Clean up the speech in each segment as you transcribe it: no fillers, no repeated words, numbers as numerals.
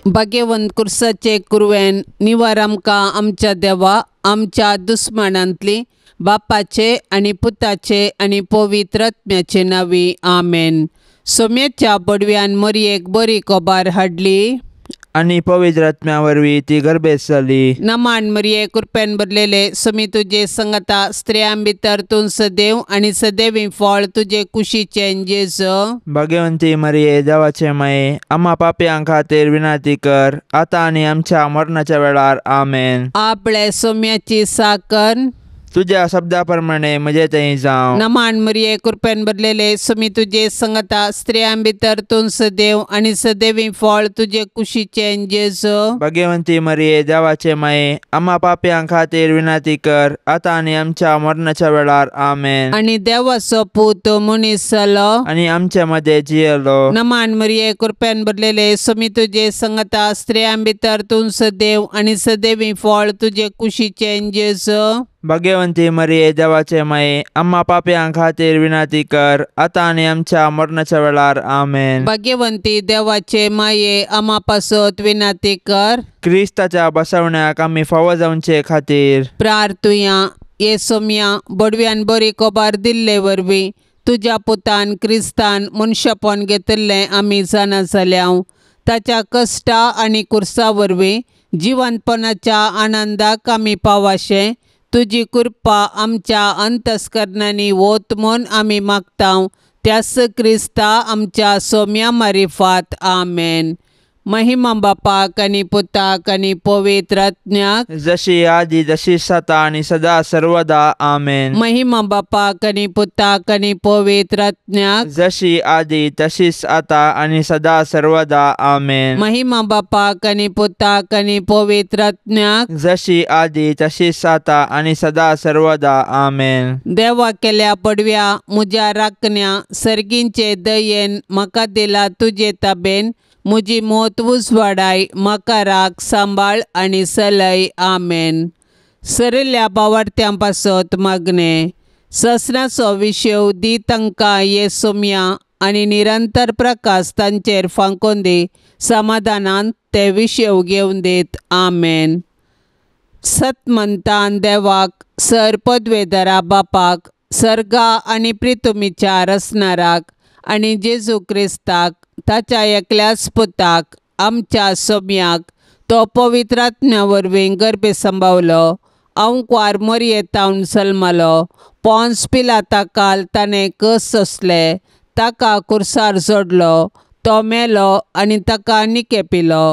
भाग्यवंत कुर्साचे कुरवेन निवार आमकां आमच्या देवा आमच्या दुस्मनांतली बापाचे आणि पुताचे आणि पवित्र आत्म्याचे नावी आमेन। सोम्याच्या बडव्यान मरयेक बरी कोबार हाडली आणि पवित्र आत्म्या वरवीं ती गर्भेत जाली। नमान मरिये कृपेन भरलेले समी तुझे संगता स्त्रियां भितर तूं सदैव आणि सदैवी फळ तुझे कुशीचे जेजू। भाग्यवंती मरिये देवाचे माये आम्हा पाप्यां खातीर विनंती कर आता आणि आमच्या मरणाच्या वेळार आमेन। आपले सोम्याची साकन तुझ्या शब्दाप्रमाणे म्हजे थंय जावं। नमान मरिये कृपेन भरलेले समी तुझे संगता स्त्रियां भितर तूं सदैव आणि सदैवी फळ तुझे कुशीचे जेजू। भाग्यवंती मरिये देवाचे माये आम्हा पाप्यां खातीर विनंती कर आता आणि आमच्या मरणाच्या वेळार आमेन। आणि देवाचो पूत मनीस जालो आणि आमच्या मध्ये जियेलो। नमान मरिये कृपेन भरलेले समी तुझे संगता स्त्रियां भितर तूं सदैव आणि सदैवी फळ तुझे कुशीचे जेजू। भाग्यवंती मरिये देवाचे माये आम्हा पाप्यां खातीर विनंती कर आता आणि आमच्या मरणाच्या वेळार आमेन। भाग्यवंती देवाचे माये आम्हा पासत विनंती कर क्रिस्ताच्या बसवण्याक आम्ही फावो जावचे खातीर प्रार्थुया। ये सोम्या बडव्यान बरी कोबार दिल्ले वरवीं तुझ्या पुतान क्रिस्तान मनशापण घेतले आमी जाणा जाल्याव ताच्या कष्टा आणि कुर्सा वरवीं जिवंतपणाच्या आनंदाक आमी पावाशे तुझी कृपा आमच्या अंतस्करणांनी वोत म्हूण आमी मागताव त्यास क्रिस्ता आमच्या सोम्या मारिफात आमेन। महिमा बापाक आणि पुताक आणि पवित्र आत्म्याक जशी आदी जशी सता आणि सदा सर्वदा आमेन। महिमा बापाक आणि पुताक आणि पवित्र आत्म्याक जशी आदी तशीच आता आणि सदा सर्वदा आमेन। महिमा बापाक आणि पुताक आणि पवित्र आत्म्याक जशी आदी तशीच आता आणि सदा सर्वदा आमेन। देवा केल्या पडव्या मुज्या राखण्या सर्गींचे दयेन म्हाका दिला तुझे ताबेन मुजी मोत उजवाडाय म्हाका राख सांबाळ आणि सलय आमेन। सरिल्ल्या बावार्थ्यां पासत मागणे ससनाचो विशेव दी तांकां ये सोम्या आणि निरंतर प्रकाश तांचेर फांकोन दी समाधानान ते विशेव घेवन दीत आमेन। सतमंतान देवाक सर पदवेदरा बापाक सर्गा आणि प्रितुमीच्या रसनाराक आणि जेजू क्रिस्ताक ताच्या एकल्याच पुताक आमच्या सोम्याक तो पवित्र आत्म्या वरवीं गर्भे संभावलो अंकवार मरयेतावन जल्मलो पोन्स पिलाता काल ताणें कस सोंसले ताका कुर्सार जोडलो तो मेलो आणि ताका निकेपिलो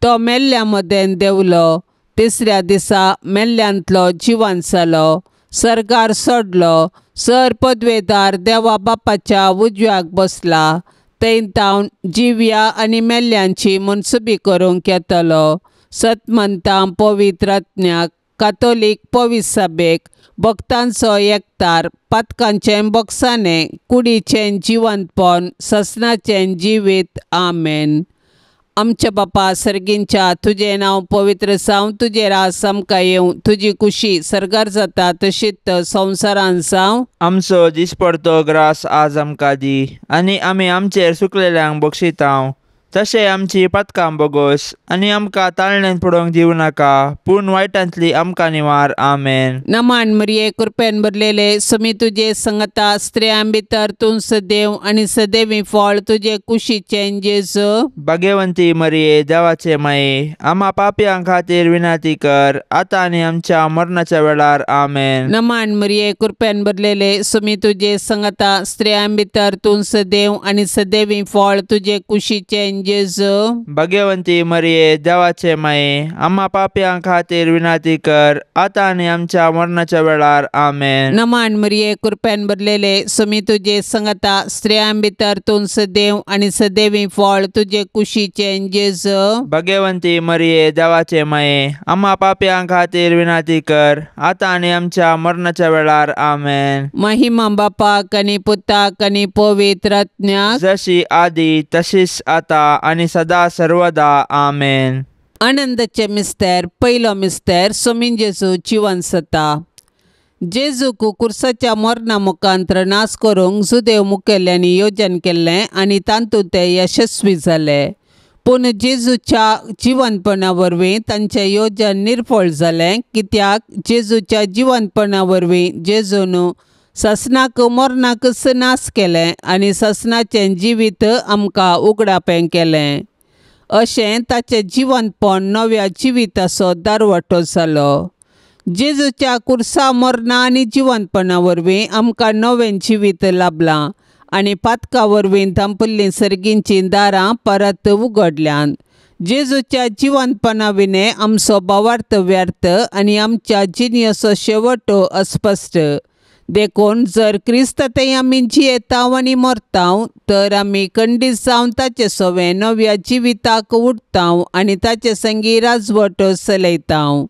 तो मेल्ल्या मदेन देवलो तिसऱ्या दिसा मेल्ल्यांतलो जिवंत जालो सर्गार सोडलो सर पदवेदार देवा बापाच्या उजव्याक बसला थंय तावन जिव्या आणि मेल्ल्यांची मनसुबी करूंक येतलो। सतमंतां पवित्र आत्म्याक कातोलीक पवित्र सभेक भक्तांचो एकतार पातकांचें बोगसाणें कुडीचें जिवंतपण ससनाचें जिवीत आमेन। आमच्या बापा सर्गींच्या तुझे नांव पवित्र जावं तुझे रास आमकां येवं तुझी कुशी सर्गार जाता तशीच संवसारान जावं। आमचो दिसपडतो ग्रास आज आमकां दी आणि आमी आमचेर सुकलेल्यांक बक्षितांव तशें आमची पातकां बोगोस आणि आमकां ताळणेन पडोवंक दिवं नाका पूण वायटांतली आमकां निवार आमेन। नमान मरिये कृपेन भरलेले समी तुझे संगता स्त्रियां भितर तूं सदैव आणि सदैवी फळ तुझे कुशीचे जेजू। भाग्यवंती मरिये देवाचे माये आम्हा पाप्यां खातीर विनंती कर आता आणि आमच्या मरणाच्या वेळार आमेन। नमान मरिये कृपेन भरलेले समी तुझे संगता स्त्रियां भितर तूं सदैव आणि सदैवी फळ तुझे कुशीचे जेजू। भाग्यवंती मरिये देवाचे माये आम्हा पाप्यां खातीर विनंती कर आता आणि आमच्या मरणाच्या वेळार आमेन। नमान मरिये कृपेन भरलेले समी तुझे संगता स्त्रियां भितर तूं सदैव आणि सदैवी फळ तुझे कुशीचे जेजू। भाग्यवंती मरिये देवाचे माये आम्हा पाप्यां खातीर विनंती कर आता आणि आमच्या मरणाच्या वेळार आमेन। महिमा बापाक आणि पुताक आणि पवित्र आत्म्याक जशी आदी तशीच आता आणि सदा सर्वदा आमेन। आनंदाचे मिस्तेर पयलो मिस्तेर सोमीन जेजू जिवंत जाता। जेजूक कुर्साच्या मरणा मुखांतर नाश करूंक जुदेव मुखेल्यांनी योजन केल्लें आणि तातूंत ते यशस्वी जाले पूण जेजूच्या जिवंतपणा वरवीं तांचें येवजण निर्फळ जालें, कित्याक जेजूच्या जिवंतपणा वरवीं जेजून ससनाक मरणाक नास केलें आनी ससनाचें जिवीत आमकां उगडापें केलें. अशें ताचें जिवंतपण नव्या जिविताचो दारवटो जालो. जेजूच्या कुर्सा मरणा आनी जिवंतपणा वरवीं आमकां नवें जिवीत लाभलां आनी पातका वरवीं धांपल्लीं सर्गींचीं दारां परत उगडल्यांत. जेजूच्या जिवंतपणा विने आमचो भावार्थ व्यर्थ आनी आमच्या जिणेचो शेवट अस्पश्ट. देखून जर क्रिस्तांतय आमी जियेतांव आनी मरतांव, तर आमी खंडीत जावन ताचे सोवें नव्या जिविताक उठतांव आनी ताचे संगी राजवट चलयतांव.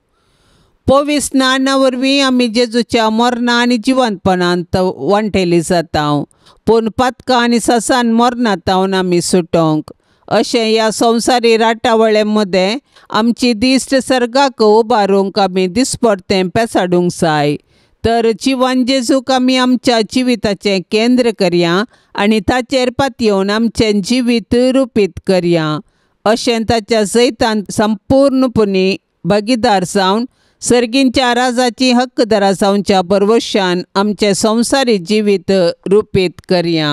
पवित्र स्नाना वरवीं आमी जेजूच्या मरणा आनी जिवंतपणांत वांटेलीं जातांव, पूण पातका आनी ससान मरणांतावन आमी सुटोंक. अशें ह्या संवसारी राटावळे मदें आमची दिश्ट सर्गाक उबारूंक आमी दिसपरतें पेसाडूंक जाय. तर जिवन जेजूक आमी आमच्या जिविताचें केंद्र करया आनी ताचेर पातयेवन आमचें जिवीत रुपीत करया. अशें ताच्या जैतांत संपूर्णपणी भागीदार जावन सर्गींच्या राजाची हक्कदारा जावच्या बरवशान आमचें संवसारी जिवीत रुपीत करया.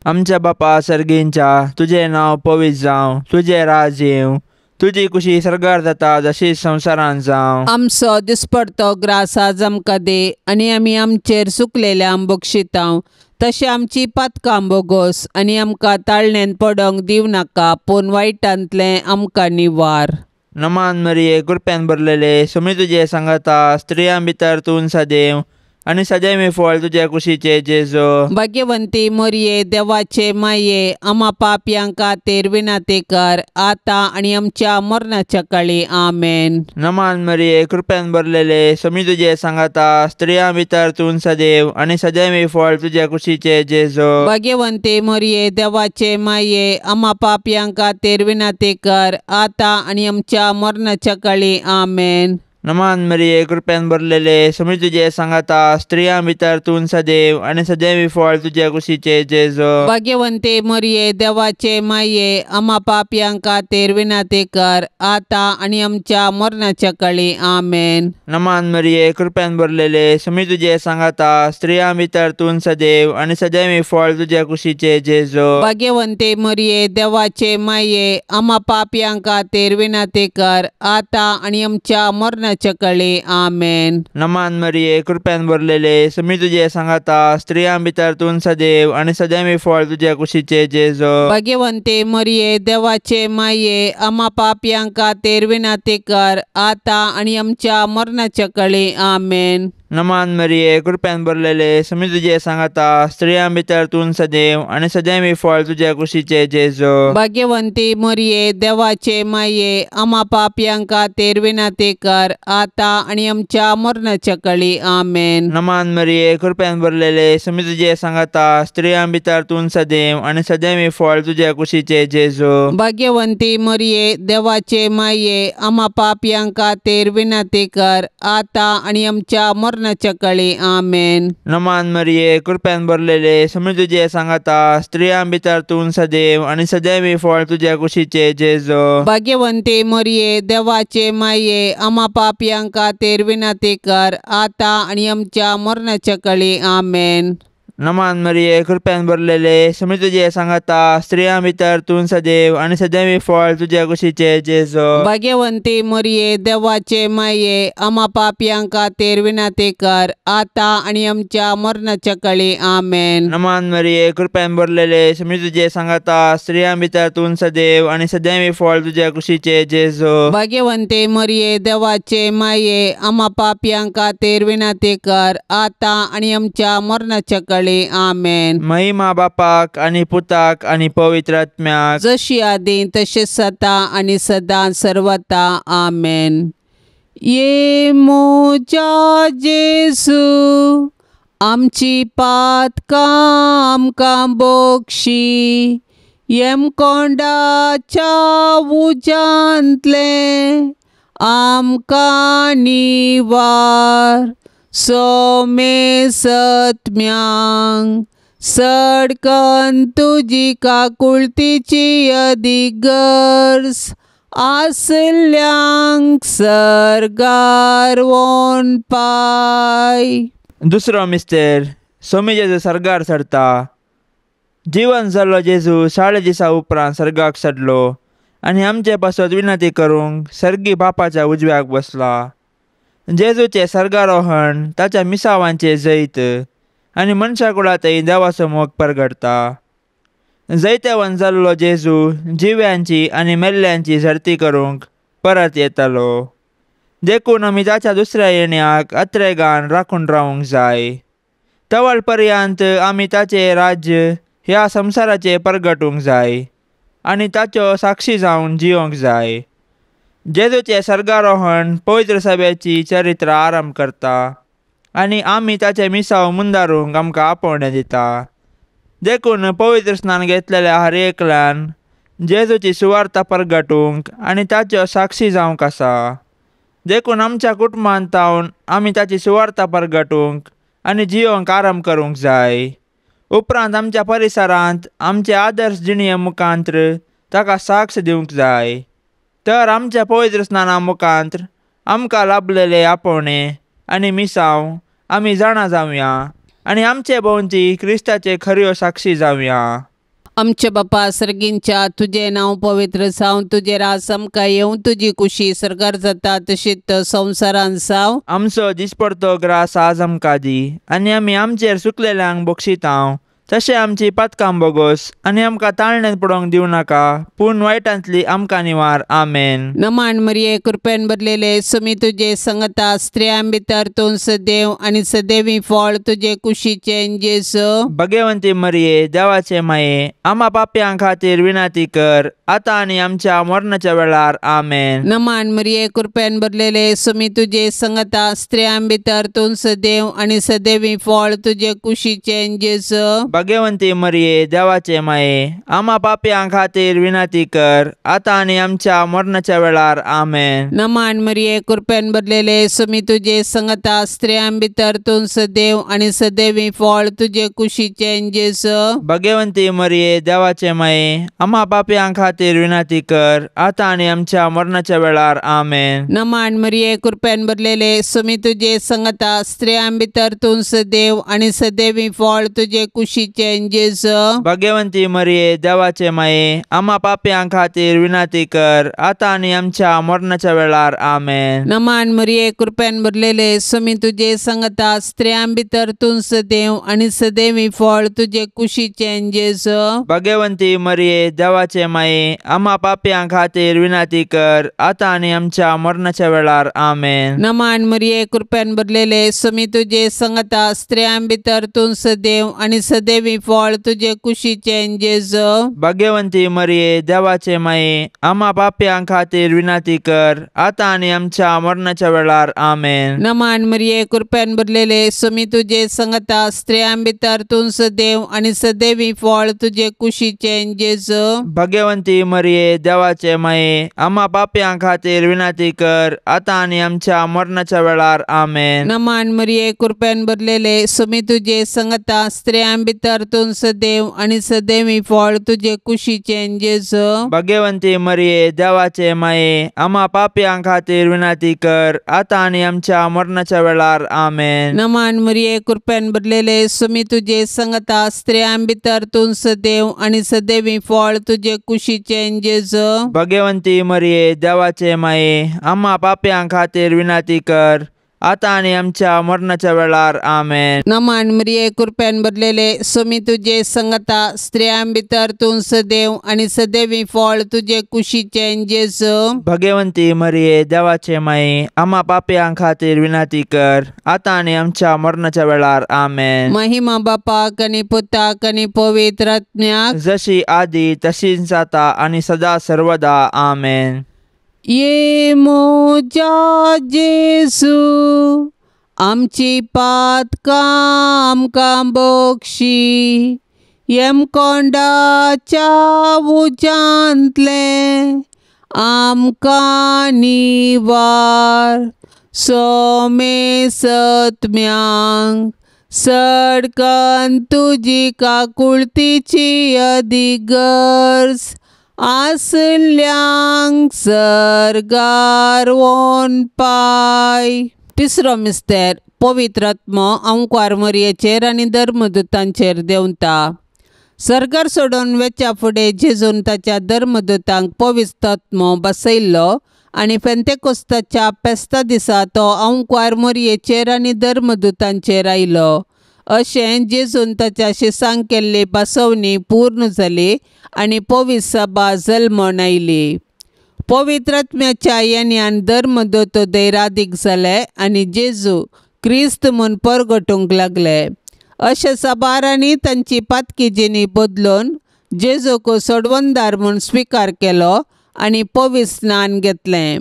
आमच्या बापा सर्गींच्या, तुजें नांव पवित्र जावं, तुजें राज येवं, तुजी कुशी सर्गार जाता जशी संवसारांत जावं. आमचो दिसपडतो ग्रास आज आमकां दे आनी आमी आमचेर चुकलेल्यांक बक्षितांव, तशें आमची पातकां बोगोस आनी आमकां ताळणेन पडोंक दिवं नाका, पूण वायटांतलें आमकां निवार. नमान मरिये, कृपेन भरलेले, सुमी तुजे सांगाता, स्त्रियां भितर तूं सदैव आनी सदैव फळ तुज्या कुशीचे जेजो. भाग्यवंती मरिये, देवाचे माये, आम्हा पापयांक खातीर विनाती कर, आतां आनी आमच्या मरणाच्या काळी आमेन. नमान मरिये, कृपेन भरलेले, सुमी तुजे सांगाता, स्त्रियां भितर तूं सदैव आनी सदैव फळ तुज्या कुशीचे जेजो. भाग्यवंती मरिये, देवाचे माये, आम्हा पापयांक खातीर विनाती कर, आतां आनी आमच्या मरणाच्या काळी आमेन. नमान मरिये, कृपेन भरलेले, सुमी तुजे सांगाता, स्त्रियां भितर तूं सदैव आनी सदैव फळ तुज्या कुशीचे जेजो. भाग्यवंती मरिये, देवाचे माये, आम्हा पापयांक खातीर विनाती कर, आतां आनी आमच्या मरणाच्या काळी आमेन. नमान मरिये, कृपेन भरलेले, सुमी तुजे सांगाता, स्त्रियां भितर तूं सदैव आनी सदैव फळ तुज्या कुशीचे जेजो. भाग्यवंती मरिये, देवाचे माये, आम्हा पापयांक खातीर विनाती कर, आतां आनी आमच्या मरणाच्या काळी आमेन. नमान मरिये, कृपेन भरलेले, सुमी तुजे सांगाता, स्त्रियां भितर तूं सदैव आनी सदैव फळ तुज्या कुशीचे जेजो. भाग्यवंती मरिये, देवाचे माये, आम्हा पापयांक खातीर विनाती कर, आतां आनी आमच्या मरणाच्या काळी आमेन. नमान मरिये, कृपेन भरलेले, सुमी तुजे सांगाता, स्त्रियां भितर तूं सदैव आनी सदैव फळ तुज्या कुशीचे जेजो. भाग्यवंती मरिये, देवाचे माये, आम्हा पापयांक खातीर विनाती कर, आतां आनी आमच्या मरणाच्या काळी आमेन. नमान मरिये, कृपेन भरलेले, सुमी तुजे सांगाता, स्त्रियां भितर तूं सदैव आनी सदैव फळ तुज्या कुशीचे जेजो. भाग्यवंती मरिये, देवाचे माये, आम्हा पापयांक खातीर विनाती कर, आतां आनी आमच्या मरणाच्या काळी आमेन. नमान मरिये, कृपेन भरलेले, सुमी तुजे सांगाता, स्त्रियां भितर तूं सदैव आनी सदैव फळ तुज्या कुशीचे जेजो. भाग्यवंती मरिये, देवाचे माये, आम्हा पापयांक खातीर विनाती कर, आतां आनी आमच्या मरणाच्या काळी आमेन. नमान मरिये, कृपेन भरलेले, सुमी तुजे सांगाता, स्त्रियां भितर तूं सदैव आनी सदैव फळ तुज्या कुशीचे जेजो. भाग्यवंती मरिये, देवाचे माये, आम्हा पापयांक खातीर विनाती कर, आतां आनी आमच्या मरणाच्या काळी आमेन. नमान मरिये, कृपेन भरलेले, सुमी तुजे सांगाता, स्त्रियां भितर तूं सदैव आनी सदैव फळ तुज्या कुशीचे जेजो. भाग्यवंती मरिये, देवाचे माये, आम्हा पापयांक खातीर विनाती कर, आतां आनी आमच्या मरणाच्या काळी आमेन. महिमा बापाक आनी पुताक आनी पवित्र आत्म्याक, जशी आदी तशेंच जाता आनी सदां सर्वता आमेन. ये मोजा जेजू, आमची पातकां आमकां बोगशी, येमकोंडाच्या उजांतले आमकां निवार. सोमे सत्म्यांक सडकन तुजी काकुळतीची अधिगर्स आसल्यांक सर्गार वोन पाय. दुसरो मिस्तेर सोमी जेजू सर्गार चडटा. जीवन जाल्लो जेजू 6 दिसा उपरांत सर्गाक चडलो आनी आमचे पासत विनंती करूंक सर्गी बापाच्या उजव्याक बसला. जेजूचे सर्गारोहण ताच्या मिसावांचे जैत आनी मनशा कुळांतय देवाचो मोग परगडटा. जैतेवन जाल्लो जेजू जिव्यांची आनी मेल्ल्यांची झरती करूंक परत येतलो. देखून आमी ताच्या दुसऱ्या येण्याक अत्रेगान राखून रावूंक जाय. तवळ पर्यंत आमी ताचें राज्य ह्या संवसाराचेर परगटूंक जाय आनी ताच्यो साक्षी जावन जियोंक जाय. जेजूचें सर्गारोहण पवित्र सभेची चरित्र आरंभ करता आनी आमी ताचे मिसाव मुंदारूंक आमकां आपोवणें दिता. देखून पवित्र स्नान घेतलेल्या हर एकल्यान जेजूची सुवार्ता परगटूंक आनी ताच्यो साक्षी जावंक आसा. देखून आमच्या कुटुंबांत रावन आमी ताची सुवार्ता परगटूंक आनी जियोंक आरंभ करूंक जाय. उपरांत आमच्या परिसरांत आमचे आदर्श जिणे मुखांत्र ताका साक्ष दिवंक जाय. तर आमच्या पवित्र स्नाना मुखांत्र आमकां लाभलेले आपोवणे आनी मिसाव आमी जाणा जावया आनी आमचे भोंवती क्रिस्ताचे खऱ्यो साक्षी जावया. आमचे बापा सर्गींच्या तुझे नांव पवित्र जावं, तुझे रास आमकां येवं, तुजी कुशी सर्गार जाता तशीच संवसारांत जावं. आमचो दिसपडतो ग्रास आज आमकां दी आनी आमी आमचेर चुकलेल्यांक बक्षितांव तशें आमची पातकां बोगोस आनी आमकां ताळणेंत पडोवंक दिवं नाका पूण वायटांतली आमकां निवार. आमेन. नमान मरिये कृपेन भरलेले सुमी तुजे संगता स्त्रियां भितर तूं सदैव आनी सदैवी फळ तुजे कुशीचें जेजू. भगवंती मरिये देवाचे माये आम्हा पाप्यां खातीर विनंती कर आतां आनी आमच्या मरणाच्या वेळार. आमेन. नमान मरिये कृपेन भरलेले सुमी तुजे संगता स्त्रियां भितर तूं सदैव आनी सदैवी फळ तुजे कुशीचें जेजू. भगवंती मरिये देवाचे माये आम्हा पाप्यां खातीर विनंती कर आतां आनी आमच्या मरणाच्या वेळार. आमेन. नमान मरिये कृपेन भरलेले सुमी तुजे संगता स्त्रियां भितर तूं सदैव आनी सदैवी फळ तुजे कुशीचें जेजू. भगवंती मरिये देवाचे माये आम्हा पाप्यां खातीर विनंती कर आतां आनी आमच्या मरणाच्या वेळार. आमेन. नमान मरिये कृपेन भरलेले सुमी तुजे संगता स्त्रियां भितर तूं सदैव आनी सदैवी फळ तुजे कुशीचें जेजू. भगवंती मरिये देवाचे माये आम्हा पाप्यां खातीर विनंती कर आतां आनी आमच्या मरणाच्या वेळार. आमेन. नमान मरिये कृपेन भरलेले सुमी तुजे संगता स्त्रियां भितर तूं सदैव आनी सदैवी फळ तुजे कुशीचें जेजू. भगवंती मरिये देवाचे माये आम्हा पाप्यां खातीर विनंती कर आतां आनी आमच्या मरणाच्या वेळार. आमेन. नमान मरिये कृपेन भरलेले सुमी तुजे संगता स्त्रियां भितर तूं सदैव आनी सदैवी फळ तुजे कुशीचें जेजू. भगवंती मरिये देवाचे माये आम्हा पाप्यां खातीर विनंती कर आतां आनी आमच्या मरणाच्या वेळार. आमेन. नमान मरिये कृपेन भरलेले सुमी तुजे संगता स्त्रियां भितर तूं सदैव आनी सदैवी फळ तुजे कुशीचें जेजू. भगवंती मरिये देवाचे माये आम्हा पाप्यां खातीर विनंती कर आतां आनी आमच्या मरणाच्या वेळार. आमेन. नमान मरिये कृपेन भरलेले सुमी तुजे संगता स्त्रियां भितर तूं सदैव आनी सदैवी फळ तुजे कुशीचें जेजू. भगवंती मरिये देवाचे माये आम्हा पाप्यां खातीर विनंती कर आतां आनी आमच्या मरणाच्या वेळार. आमेन. नमान मरिये कृपेन भरलेले सुमी तुजे संगता स्त्रियां भितर तूं सदैव आनी सदैवी फळ तुजे कुशीचें जेजू. भगवंती मरिये देवाचे माये आम्हा पाप्यां खातीर विनंती कर आतां आनी आमच्या मरणाच्या वेळार. आमेन. नमान मरिये कृपेन भरलेले सुमी तुजे संगता स्त्रियां भितर तूं सदैव आनी सदैवी फळ तुजे कुशीचें जेजू. भगवंती मरिये देवाचे माये आम्हा पाप्यां खातीर विनंती कर आतां आनी आमच्या मरणाच्या वेळार. आमेन. महिमा बापाक आनी पुताक आनी पवित्र आत्म्याक जशी आदी तशीच जाता आनी सदा सर्वदा. आमेन. ये मोजा जेजू आमची पातकां आमकां बक्षी येम कोंडाच्या उजांतले आमकां निवार सोमे सत्म्यांक सडकन तुजी काकुळतीची अधिगर्ज आसल्यांक सर्गार वोन पाय. तिसरो मिस्तेर पवित्र आत्मो ओंकार मरियेचेर आनी धर्मदूतांचेर देंवता. सर्गार सोडून वेच्या फुडें जेजून ताच्या धर्मदूतांक पवित्र आत्मो बसयल्लो आनी पेंतेकोस्ताच्या पेस्ता दिसा तो ओंकार मरियेचेर आनी धर्मदूतांचेर आयलो. अशें जेजून ताच्या शिसांक केल्ली बसवणी पूर्ण जाली आनी पवित्र सभा जल्मोन आयली. पवित्र आत्म्याच्या येण्यान धर्मदूत दैरादीक जाले आनी जेजू क्रिस्त म्हूण परगटूंक लागले. अशे सबारांनी तांची पातकी जिणी बदलून जेजूक सोडवंदार म्हूण स्विकार केलो आनी पवित्र स्नान घेतलें.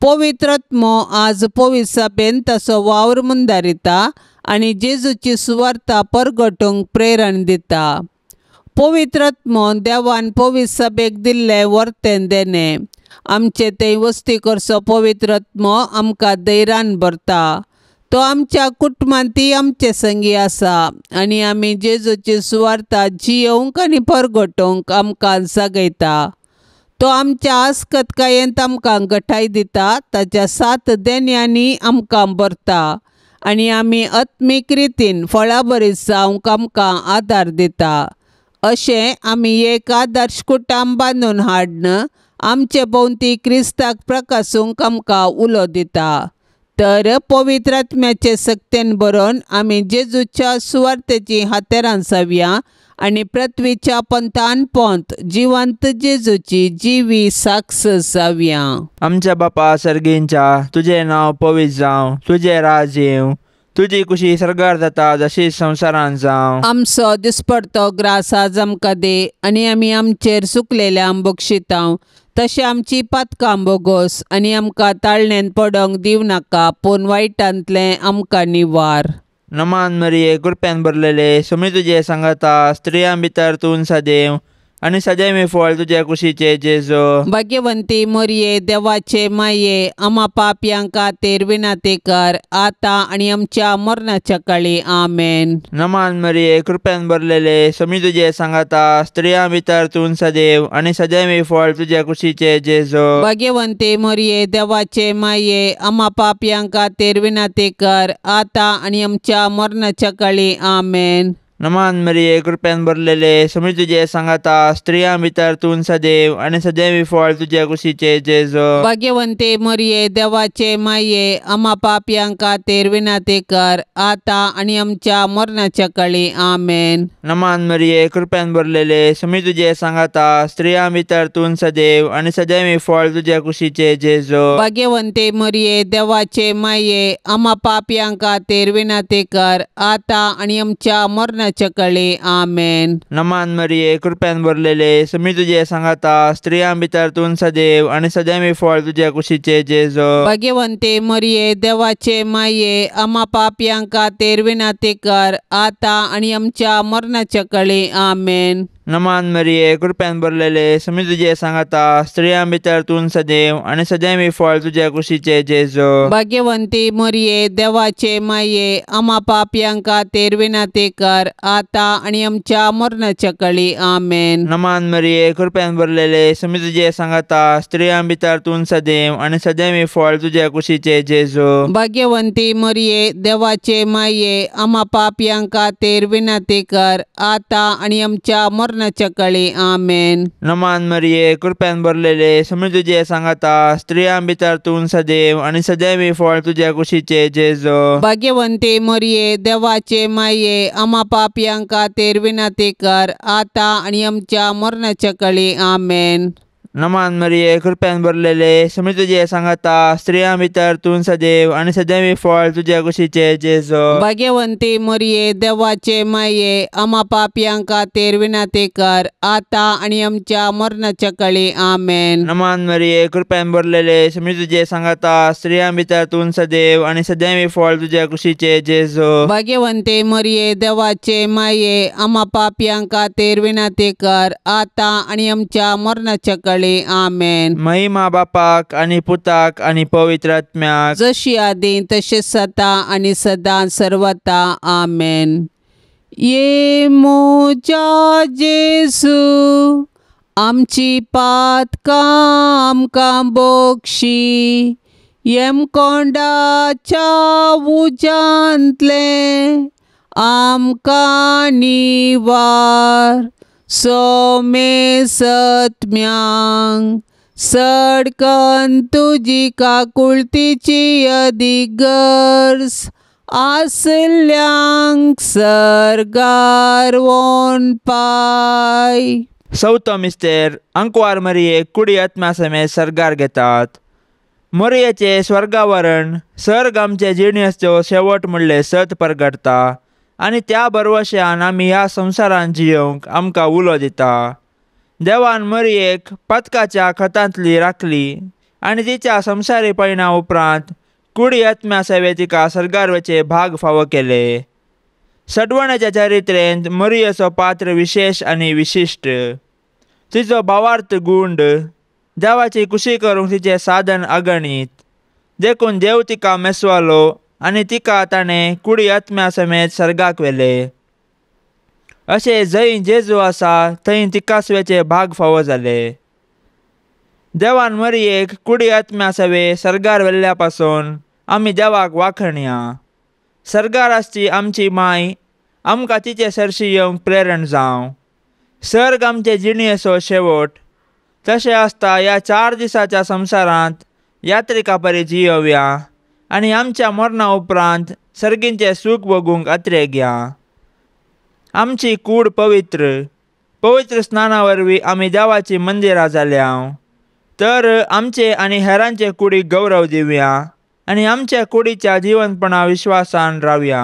पवित्र आत्मो आज पवित्र सभेन ताचो वावर म्हूण दारिता आनी जेजूची सुवार्ता परगटूंक प्रेरण दिता. पवित्र आत्मो देवान पवित्र सभेक दिल्लें वर्तें देणें. आमचे थंय वस्ती करचो पवित्र आत्मो आमकां धैर्यान भरता. तो आमच्या कुटुंबांतय आमचे संगी आसा आनी आमी जेजूची सुवार्ता जियोवंक आनी परगटोवंक आमकां जागयता. तो आमच्या आसकतकायेंत आमकां घटाय दिता, ताच्या 7 देण्यांनी आमकां भरता आनी आमी आत्मीक रितीन फळां बरीं जावंक आमकां आदार दिता. अशें आमी एक आदर्श कुटुंब बांदून हाडन आमचे भोंवती क्रिस्ताक प्रकाशूंक आमकां उलो दिता. तर पवित्र आत्म्याचे सक्तेन बरोवन आमी जेजूच्या सुवार्तेची हातेरां जावया आनी पृथ्वीच्या पंतान पोंत जिवंत जेजूची जिवी साक्ष जावया. आमच्या बापा सर्गींच्या, तुजें नांव पवित्र जावं, तुजें राज येवं, तुजी कुशी सर्गार जाता जशी संवसारांत जावं. आमचो दिसपडतो ग्रास आज आमकां दे आनी आमी आमचेर चुकलेल्यांक बक्षितांव तशें आमची पातकां बोगोस आनी आमकां ताळणेन पडोंक दिव नाका, पूण वायटांतलें आमकां निवार. नमान मरिये कृपेन भरलेले सुमी तुजे सांगाता स्त्रियां भितर तूं सदैव आनी सदैव फळ तुजे कुशीचे जेजू. भाग्यवंती मरिये देवाचे माये आम्हा पापयांक खातीर विनाती कर आतां आनी आमच्या मरणाच्या काळी आमेन. नमान मरिये कृपेन भरलेले सुमी तुजे सांगाता स्त्रियां भितर तूं सदैव आनी सदैव फळ तुजे कुशीचे जेजू. भाग्यवंती मरिये देवाचे माये आम्हा पापयांक खातीर विनाती कर आतां आनी आमच्या मरणाच्या काळी आमेन. नमान मरिये कृपेन भरलेले सुमी तुजे सांगाता स्त्रियां भितर तूं सदैव आनी सदैव फळ तुजे कुशीचे जेजू. भाग्यवंती मरिये देवाचे माये आम्हा पापयांक खातीर विनाती कर आतां आनी आमच्या मरणाच्या काळी आमेन. नमान मरिये कृपेन भरलेले सुमी तुजे सांगाता स्त्रियां भितर तूं सदैव आनी सदैव फळ तुजे कुशीचे जेजू. भाग्यवंती मरिये देवाचे माये आम्हा पापयांक खातीर विनाती कर आतां आनी आमच्या मरणाच्या काळी आमेन. नमान मरिये कृपेन भरलेले सुमी तुजे सांगाता स्त्रियां भितर तूं सदैव आनी सदैव फळ तुजे कुशीचे जेजू. भाग्यवंती मरिये देवाचे माये आम्हा पापयांक खातीर विनाती कर आतां आनी आमच्या मरणाच्या काळी आमेन. नमान मरिये कृपेन भरलेले सुमी तुजे सांगाता स्त्रियां भितर तूं सदैव आनी सदैव फळ तुजे कुशीचे जेजू. भाग्यवंती मरिये देवाचे माये आम्हा पापयांक खातीर विनाती कर आतां आनी आमच्या मरणाच्या काळी आमेन. नमान मरिये कृपेन भरलेले सुमी तुजे सांगाता स्त्रियां भितर तूं सदैव आनी सदैव फळ तुजे कुशीचे जेजू. भाग्यवंती मरिये देवाचे माये आम्हा पापयांक खातीर विनाती कर आतां आनी आमच्या मरणाच्या काळी आमेन. नमान मरिये कृपेन भरलेले सुमी तुजे सांगाता स्त्रियां भितर तूं सदैव आनी सदैव फळ तुजे कुशीचे जेजू. भाग्यवंती मरिये देवाचे माये आम्हा पापयांक खातीर विनाती कर आतां आनी आमच्या मरणाच्या काळी आमेन. नमान मरिये कृपेन भरलेले सुमी तुजे सांगाता स्त्रियां भितर तूं सदैव आनी सदैव फळ तुजे कुशीचे जेजू. भाग्यवंती मरिये देवाचे माये आम्हा पापयांक खातीर विनाती कर आतां आनी आमच्या मरणाच्या काळी आमेन. नमान मरिये कृपेन भरलेले सुमी तुजे सांगाता स्त्रियां भितर तूं सदैव आनी सदैव फळ तुजे कुशीचे जेजू. भाग्यवंती मरिये देवाचे माये आम्हा पापयांक खातीर विनाती कर आतां आनी आमच्या मरणाच्या काळी सदांफळे आमेन. महिमा बापाक आणि पुताक आणि पवित्र आत्म्याक, जशी आदी तशेंच आता आणि सदां सर्वता आमेन. ये मोजा जेसू आमची पातकां आमकां बोगशी, येम कोंडाच्या उजांतले आमकां निवार. सोमे सत्म्यांक सडकन तुजी काकुळतीची अधिगर्स, आसल्यांक सर्गार वोन पाय. चवथो मिस्तेर अंकवार मरियेक कुडी आत्म्या समेत सर्गार घेतात. मरियेचे स्वर्गावरण सर्ग आमचे जिणेचो शेवट म्हणले सत परगडता आनी त्या बरवश्यान आमी ह्या संवसारान जियोंक आमकां उलो दिता. देवान मरियेक पदकाच्या खतांतली राखली आनी तिच्या संवसारी पयणा उपरांत कुडी आत्म्या सेवे तिका सर्गार वचे भाग फावो केले. सडवण्याच्या चरित्रेंत मरियेचो पात्र विशेष आनी विशिश्ट. तिचो भावार्थ गुंड, देवाची खुशी करूंक तिचें साधन अगणीत. देखून देव तिका मेसवालो आनी तिका ताणें कुडी आत्म्या समेत सर्गाक व्हेले. अशें जंय जेजू आसा थंय तिकाच वेचे भाग फावो जाले. देवान मरियेक कुडी आत्म्या सेवे सर्गार व्हेल्ल्या पासून आमी देवाक वाखणया. सर्गार आसची आमची माय आमकां तिचे सरशी येवंक प्रेरण जावं. सर्ग आमचे जिणेचो शेवट. तशें आसता ह्या 4 दिसाच्या संवसारांत यात्रिका परी जियोवया आनी आमच्या मरणा उपरांत सर्गींचे सूख भोगूंक आत्रे घेया. आमची कूड पवित्र स्नाना वरवीं आमी देवाची मंदिरां जाल्या. तर आमचे आनी हेरांचे कुडीक गौरव दिवया आनी आमच्या कुडीच्या जिवंतपणा विश्वासान रावया.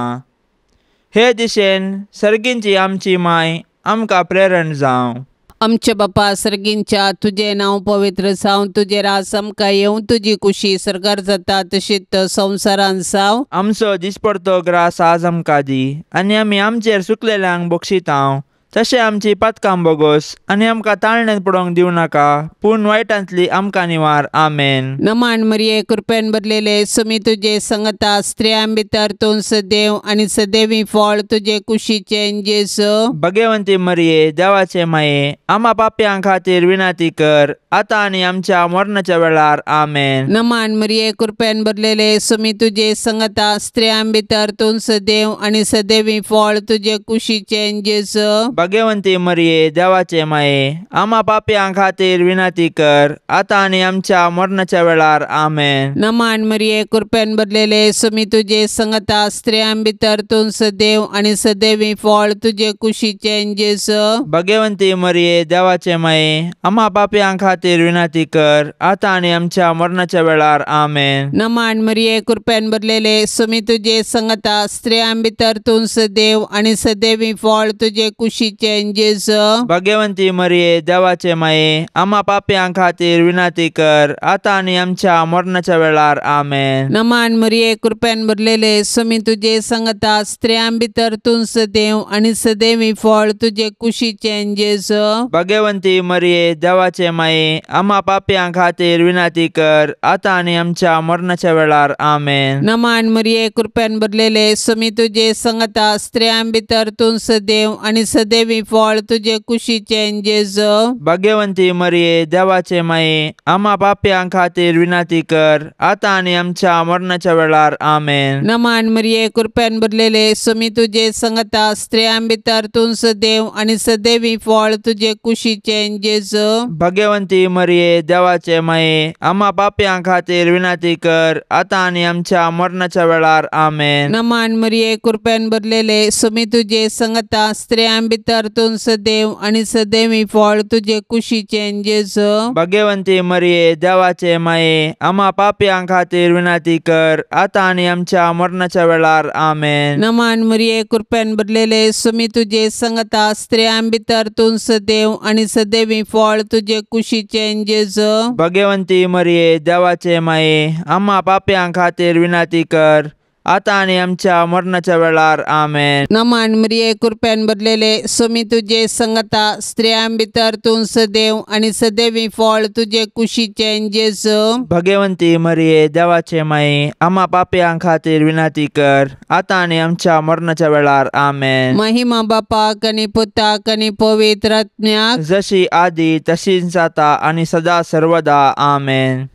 हे दिशेन सर्गींची आमची माय आमकां प्रेरण जावं. आमचे बापा सर्गींच्या तुझे नांव पवित्र जावं, तुझे रास आमकां येवं, तुजी खुशी सर्गार जाता तशीच संवसारान जावं. आमचो दिसपडतो ग्रास आज आमकां दी आनी आमी आमचेर सुकलेल्यांक बक्षितांव. तशें आमची पातकां बोगोस आनी आमकां ताळणेंत पडोवंक दिवं नाका, पूण वायटांतली आमकां निवार. आमेन. नमान मरिये कृपेन भरलेले सुमी तुजे संगता स्त्रियां भितर तूं सदैव आनी सदैवी फळ तुजे कुशीचे जेजू. भगवंती मरिये देवाचे माये, आम्हा पाप्यां खातीर विनाती कर, आतां आनी आमच्या मरणाच्या वेळार. आमेन. नमान मरिये कृपेन भरलेले सुमी तुजे संगता स्त्रियां भितर तूं सदैव आनी सदैवी फळ तुजे कुशीचे जेजू. भगवंती मरिये देवाचे माये, आम्हा पाप्यां खातीर विनाती कर, आतां आनी आमच्या मरणाच्या वेळार. आमेन. नमान मरिये कृपेन भरलेले सुमी तुजे संगता स्त्रियां भितर तूं सदैव आनी सदैवी फळ तुजे कुशीचे जेजू. भगवंती मरिये देवाचे माये, आम्हा पाप्यां खातीर विनाती कर, आतां आनी आमच्या मरणाच्या वेळार. आमेन. नमान मरिये कृपेन भरलेले सुमी तुजे संगता स्त्रियां भितर तूं सदैव आनी सदैवी फळ तुजे कुशीचे जेजू. भगवंती मरिये देवाचे माये, आम्हा पाप्यां खातीर विनाती कर, आतां आनी आमच्या मरणाच्या वेळार. आमेन. नमान मरिये कृपेन भरलेले सुमी तुजे संगता स्त्रियां भितर तूं सदैव आनी सदैवी फळ तुजे कुशीचे जेजू. भगवंती मरिये देवाचे माये, आम्हा पाप्यां खातीर विनाती कर, आतां आनी आमच्या मरणाच्या वेळार. आमेन. नमान मरिये कृपेन भरलेले सुमी तुजे संगता स्त्रियां भितर तूं सदैव आनी सदैवी फळ तुजे कुशीचे जेजू. भगवंती मरिये देवाचे माये, आम्हा पाप्यां खातीर विनाती कर, आतां आनी आमच्या मरणाच्या वेळार. आमेन. नमान मरिये कृपेन भरलेले सुमी तुजे संगता स्त्रियां भितर तूं सदैव आनी सदैवी फळ तुजे कुशीचे जेजू. भगवंती मरिये देवाचे माये, आम्हा पाप्यां खातीर विनाती कर, आतां आनी आमच्या मरणाच्या वेळार. आमेन. नमान मरिये कृपेन भरलेले सुमी तुजे संगता स्त्रियां भितर तूं सदैव आनी सदैवी फळ तुजे कुशीचे जेजू. भगवंती मरिये देवाचे माये, आम्हा पाप्यां खातीर विनाती कर, आतां आनी आमच्या मरणाच्या वेळार. आमेन. नमान मरिये कृपेन भरलेले सुमी तुजे संगता स्त्रियां भितर तूं सदैव आनी सदैवी फळ तुजे कुशीचे जेजू. भगवंती मरिये देवाचे माये, आम्हा पाप्यां खातीर विनाती कर, आता आणि आमच्या मरणाच्या वेळार आमेन. नमान मरिये कृपेन भरलेले सोमी तुझे संगता स्त्रियां भितर तूं सदैव आणि सदैवी फळ तुझे कुशीचे जेजू. भगवंती मरिये देवाचे माई आम्हा पापयांक खातीर विनंती कर, आता आणि आमच्या मरणाच्या वेळार आमेन. महिमा बापाक आणि पुताक आणि पवित्र आत्म्याक, जशी आधी तशीच आता आणि सदा सर्वदा आमेन.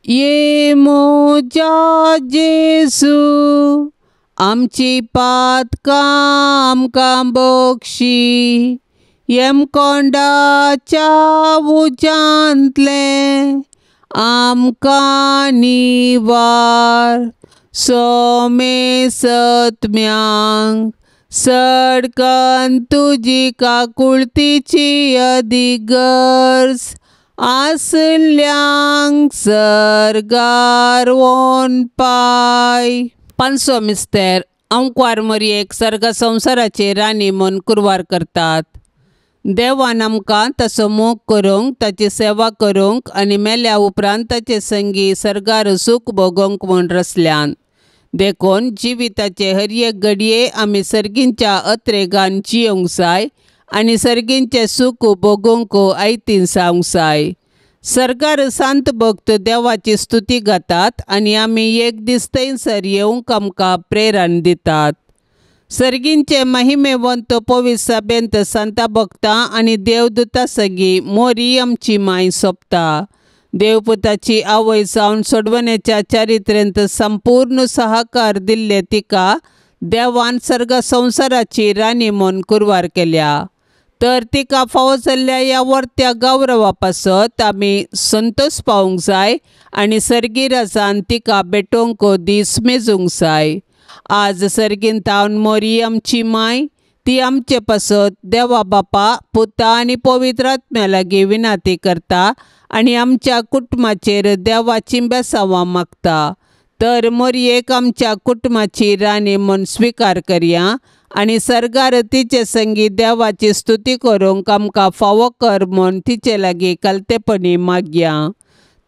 ये मोजा जेजू आमची पातकां आमकां बक्षी, येम कोंडाच्या उजांतले आमकां निवार. सोमे सत्म्यांक सडकन तुजी काकुळतीची अधिगर्ज, आसल्यांक सर्गार वोन पाय. पांचवो मिस्तेर अंकवार मरियेक सर्ग संवसाराचेर राणी म्हूण कुरवार करतात. देवान आमकां ताचो मोग करूंक, ताची सेवा करूंक आनी मेल्या उपरांत ताचे संगी सर्गार सूख भोगोंक म्हूण रचल्यान. देखून जिविताचे हर एक घडये आमी सर्गींच्या अत्रेगान जियोंक जाय आनी सर्गींचे सूख भोगूंक आयतीन जावंक जाय. सर्गार सांत भक्त देवाची स्तुती गातात आनी आमी एक दीस थंयसर येवंक आमकां प्रेरण दितात. सर्गींचे महिमेवंत पवित्र सभेंत सांता भक्तां आनी देवदूतां सगळीं मोरी आमची माय सोंपता. देवपुताची आवय जावन सोडवण्याच्या चारित्र्यांत संपूर्ण सहकार दिल्ले तिका देवान सर्ग संवसाराची राणी म्हूण कुरवार केल्या. तर तिका फावो जाल्ल्या ह्या वर्त्या गौरवा पासत आमी संतोश पावूंक जाय आनी सर्गी राजान तिका भेटोवंक दीस मेजूंक जाय. आज सर्गींत हांव मोरी आमची माय, ती आमचे पासत देवा बापा पुता आनी पवित्र आत्म्या लागीं विनंती करता आनी आमच्या कुटुंबाचेर देवाची बेसांवां मागता. तर मोरयेक आमच्या कुटुंबाची राणी म्हूण स्विकार करया आनी सर्गार तिचे संगी देवाची स्तुती करूंक आमकां फावो कर म्हूण तिचे लागीं कलतेपणी मागया.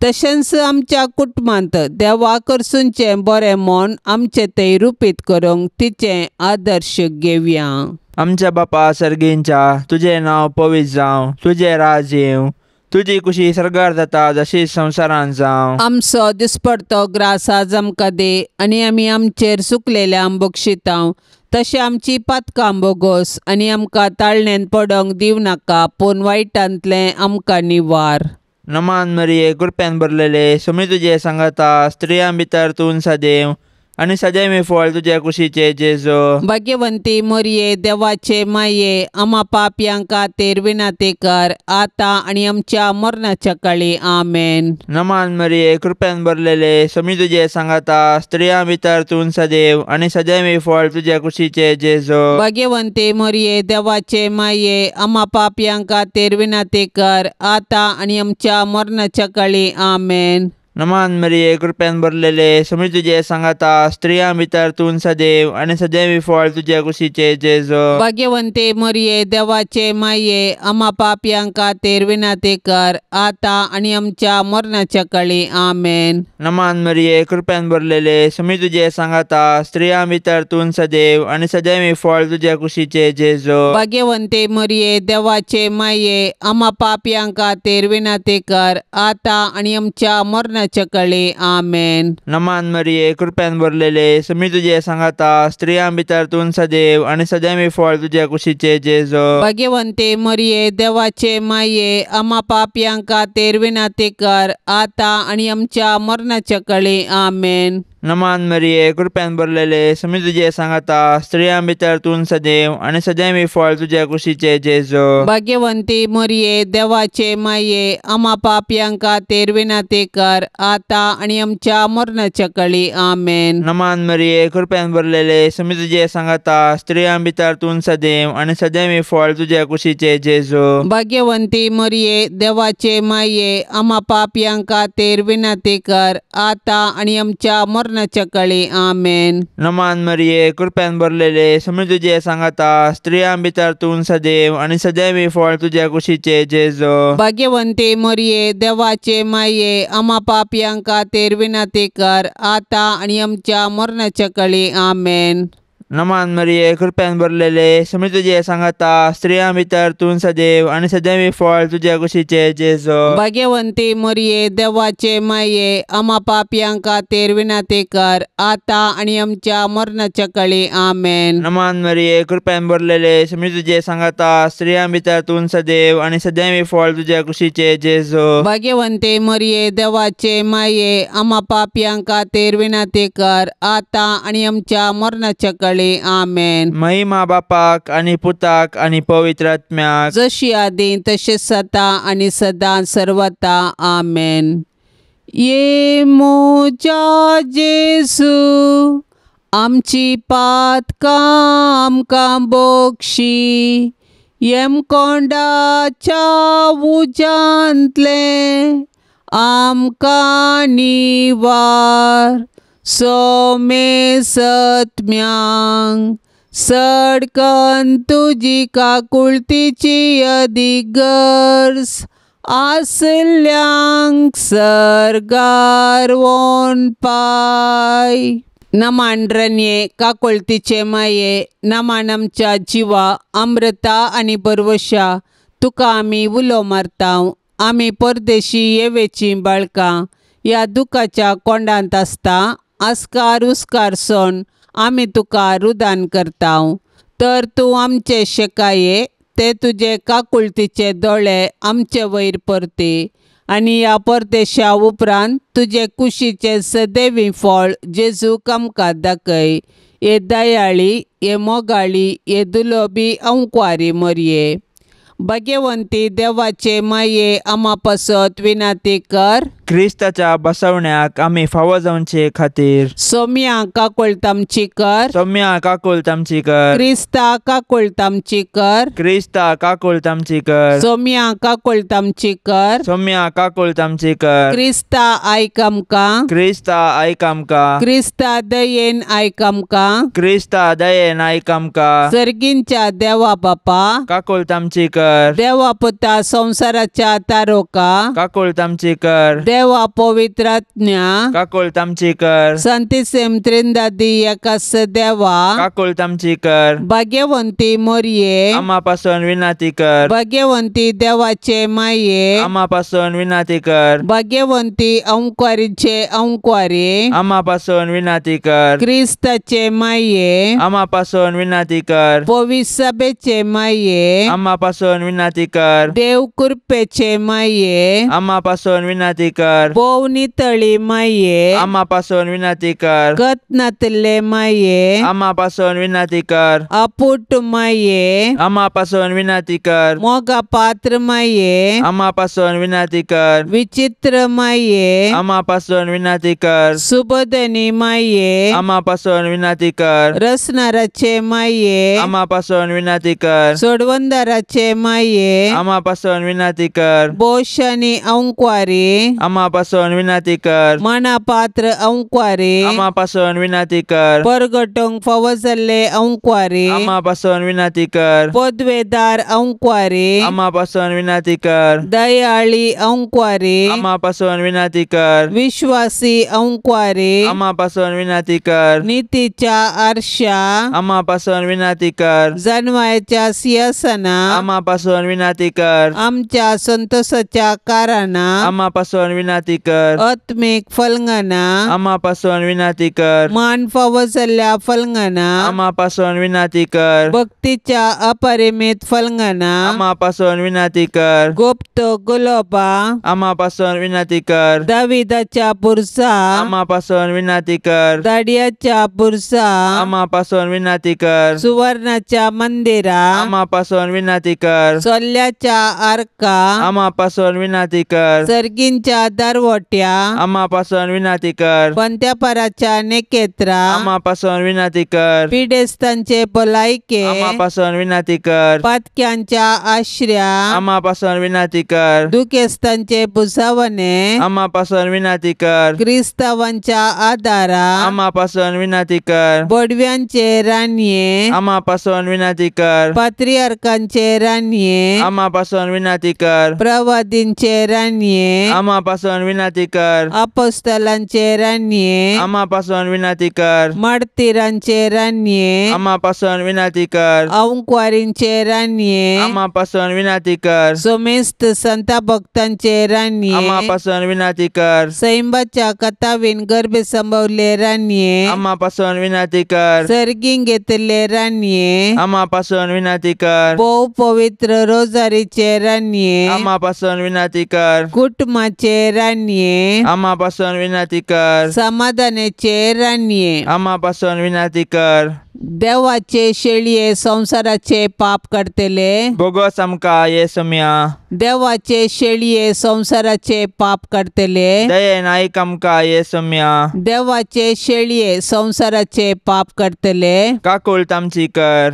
तशेंच आमच्या कुटुंबांत देवा कडसूनचें बरें म्हूण आमचें तें रुपीत करूंक तिचें आदर्श घेवया. आमच्या बापा सर्गींच्या, तुझें नांव पवित्र जावं, तुझें राज येवं, तुजी कुशी सर्गार जाता जशी संवसारांत जावं. आमचो दिसपडतो ग्रास आज आमकां दे आनी आमी आमचेर चुकलेल्यांक बक्षितांव, तशें आमची पातकां बोगोस आनी आमकां ताळणेन पडोंक दिवं नाका, पूण वायटांतलें आमकां निवार. नमान मरिये कृपेन भरलेले सोमी तुझे संगता स्त्रियां भितर तूं सदैव आणि सदैव फळ तुझ्या कुशीचे जेजू. भाग्यवंती मोरये देवाचे माये आम्हा पापयांक खातीर विनंती कर, आता आनी आमच्या मरणाच्या काळी आमेन. नमान मरिये कृपेन भरलेले सोमी तुझे संगता स्त्रियां भितर तूं सदैव आणि सदैव फळ तुझ्या कुशीचे जेजू. भाग्यवंती मोरये देवाचे माये आम्हा पापयांक खातीर विनंती कर, आता आनी आमच्या मरणाच्या काळी आमेन. नमान मरिये कृपेन भरलेले सोमी तुझे संगता स्त्रियां भितर तूं सदैव आणि सदैव फळ तुझ्या कुशीचे जेजू. भाग्यवंती मोरये देवाचे माये आम्हा पापयांक खातीर विनंती कर, आता आनी आमच्या मरणाच्या काळी आमेन. नमान मरिये कृपेन भरलेले सोमी तुझे संगता स्त्रियां भितर तूं सदैव आणि सदैव फळ तुझ्या कुशीचे जेजू. भाग्यवंती मोरये देवाचे माये आम्हा पापयांक खातीर विनंती कर, आता आनी आमच्या मरणाच्या काळी आमेन. नमान मरिये कृपेन भरलेले सोमी तुझे संगता स्त्रियां भितर तूं सदैव आणि सदैव फळ तुझ्या कुशीचे जेजू. भाग्यवंती मोरये देवाचे माये आम्हा पापयांक खातीर विनंती कर, आता आनी आमच्या मरणाच्या काळी आमेन. नमान मरिये कृपेन भरलेले सोमी तुझे संगता स्त्रियां भितर तूं सदैव आणि सदैव फळ तुझ्या कुशीचे जेजू. भाग्यवंती मोरये देवाचे माये आम्हा पापयांक खातीर विनंती कर, आता आनी आमच्या मरणाच्या काळी आमेन. नमान मरिये कृपेन भरलेले सोमी तुझे संगता स्त्रियां भितर तूं सदैव आणि सदैव फळ तुझ्या कुशीचे जेजू. भाग्यवंती मोरये देवाचे माये आम्हा पापयांक खातीर विनंती कर, आता आनी आमच्या मरणाच्या मरणाच्या काळी आमेन. नमान मरिये कृपेन भरलेले समी तुझे सांगाता स्त्रियां भितर तूं सदैव आणि सदैवी फळ तुझ्या कुशीचे जेजो. भाग्यवंते मरिये देवाचे माये आम्हा पापियांक खातीर विनंती कर आता आणि आमच्या मरणाच्या काळी आमेन. नमान मरिये कृपेन भरलेले समी तुझे सांगाता स्त्रियां भितर तूं सदैव आणि सदैवी फळ तुझ्या कुशीचे जेजो. भाग्यवंते मरिये देवाचे माये आम्हा पापियांक खातीर विनंती कर आता आणि आमच्या मरणाच्या काळी आमेन. नमान मरिये कृपेन भरलेले समी तुझे सांगाता स्त्रियां भितर तूं सदैव आणि सदैवी फळ तुझ्या कुशीचे जेजो. भाग्यवंते मरिये देवाचे माये आम्हा पापियांक खातीर विनंती कर आता आणि आमच्या मरणाच्या काळी आमेन. महिमा बापाक आणि पुताक आणि पवित्र आत्म्याक जशी आदी तशेंच आता आणि सदां सर्वता आमेन. ये मोजा जेजू आमची पातकां आमकां बोगशी येम कोंडाच्या उजांतले आमकां निवार सोमे सत्म्यांक सडकन तुजी काकुळतीची अधिगर्स आसल्यांक सरगार वोन पाय. नमांड्रन्ये काकुळतीचे माये नमान आमच्या जिवा अमृता आणि परवशा तुका आमी उलो मारताव. आमी परदेशी येवेची बाळकां ह्या दुखाच्या कोंडांत आसता आस्कार उस्कार सोन आमी तुका रुदान करताव. तर तूं आमचे शेकाये ते तुजे काकुळतीचे दोळे आमचे वयर परते आनी ह्या परदेशा उपरांत तुजे कुशीचे सदैवी फळ जेजूक आमकां दाखय. ये दयाळी ये मोगाळी ये दुलोबी अंकुवारी मरिये. भाग्यवंती देवाचे माये आम्हा पासत विनंती कर. क्रिस्ताच्या बसवण्याक आमी फावो जावचे खातीर सोम्या काकुळतामची कर. सौम्या काकुळतामची कर. क्रिस्ता काकुळतामची कर. क्रिस्ता काकुळतामची कर. सोम्या काकुळतामची कर. सौम्या काकुळतामची कर. क्रिस्ता आयक आमकां. क्रिस्ता आयक आमकां. क्रिस्ता दयेन आयक आमकां. क्रिस्ता दयेन आयक आमकां. सर्गींच्या देवा बापा काकुळतामची कर. देवा पुता संसाराच्या तारोका काकुळतामची कर. देवा पवित्रात्म्या काकुळतामची कर. संतिसेम त्रिंदादी एकास देवा काकुळतामची कर. भाग्यवंती मोरये आम्हा पासून विनंती कर. भाग्यवंती देवाचे माये आम्हा पासून विनंती कर. भाग्यवंती अंकुवारीचे अंकुवारी आम्हा पासून विनंती कर. क्रिस्ताचे माये आम्हा पासून विनंती कर. पवित्र सभेचे माये आम्हा पासून विनंती कर. देव कृपेचे माये आम्हा पासून विनंती कर. पोवनी तळी माये आम्हा पासून विनंती कर. कतनातले माये आम्हा पासून विनंती कर. अपुट माये आम्हा पासून विनंती कर. मोगा पात्र माये आम्हा पासून विनंती कर. विचित्र माये आम्हा पासून विनंती कर. सुबोधनी माये आम्हा पासून विनंती कर. रसनाराचे माये आम्हा पासून विनंती कर. सोडवंदाराचे माये आम्हा पासून विनंती कर. बोशानी अंकुवारी आम्हा पासून विनंती कर. मनापात्र अंकुवारी आम्हा पासून विनंती कर. परगटोंक फावो जाल्ले अंकुवारी आम्हा पासून विनंती कर. पदवेदार अंकुवारी आम्हा पासून विनंती कर. दयाळी अंकुवारी आम्हा पासून विनंती कर. विश्वासी अंकुवारी आम्हा पासून विनंती कर. नीतीच्या आरशा आम्हा पासून विनंती कर. जन्माच्या सिंहासना आम्हा पासून विनंती कर. आमच्या संतोषाच्या कारणा आम्हा पासून विनंती कर. आत्मिक फलंगना आम्हा पासून विनंती कर. मान फावो जाल्ल्या फलंगना आम्हा पासून विनंती कर. भक्तीच्या अपरिमित फलंगना आम्हा पासून विनंती कर. गुप्त गुलाबा आम्हा पासून विनंती कर. दाविदाच्या पुरसा आम्हा पासून विनंती कर. दाडियाच्या पुरसा आम्हा पासून विनंती कर. सुवर्णाच्या मंदिरा आम्हा पासून विनंती कर. कर. सोल्ल्याच्या आर्का आम्हा पासून विनंती कर. सर्गींच्या दारवट्या आम्हा पासून विनंती कर. पंत्यापराच्या नेकेत्रा आम्हा पासून विनंती कर. पिडेस्तांचे भलायके आम्हा पासून विनंती कर. पातक्यांच्या आश्र्या आम्हा पासून विनंती कर. दुखेस्तांचे बुसावणे आम्हा पासून विनंती कर. क्रिस्तावांच्या आदारा आम्हा पासून विनंती कर. बडव्यांचे रान्ये आम्हा पासून विनंती कर. पात्रियार्कांचे रान्ये आम्हा पासून विनंती कर. प्रवादींचे रान्ये आम्हा पासून विनंती कर. अपोस्तलांचे रान्ये आम्हा पासून विनंती कर. मार्तिरांचे रान्ये आम्हा पासून विनंती कर. औंकवारींचे रान्ये आम्हा पासून विनंती कर. सोमेस्त संता भक्तांचे रान्ये आम्हा पासून विनंती कर. सैंबाच्या कथावीन गर्भे संभवले रान्ये आम्हा पासून विनंती कर. सर्गीं घेतले रान्ये आम्हा पासून विनंती कर. बहु पवित्र रोजारीचे रान्ये आम्हा पासून विनंती कर. कुटुंबाचे रान्ये आम्हा पासून विनंती कर. समाधानाचे रान्ये आम्हा पासून विनंती कर. देवाचे शेळये संसाराचे पाप काढतले बोगस आमका येसुम्या. देवाचे शेळये संसाराचे पाप काढतले दयेन ऐक आमका येसुम्या. देवाचे शेळये संसाराचे पाप काढतले काकुळत आमची कर.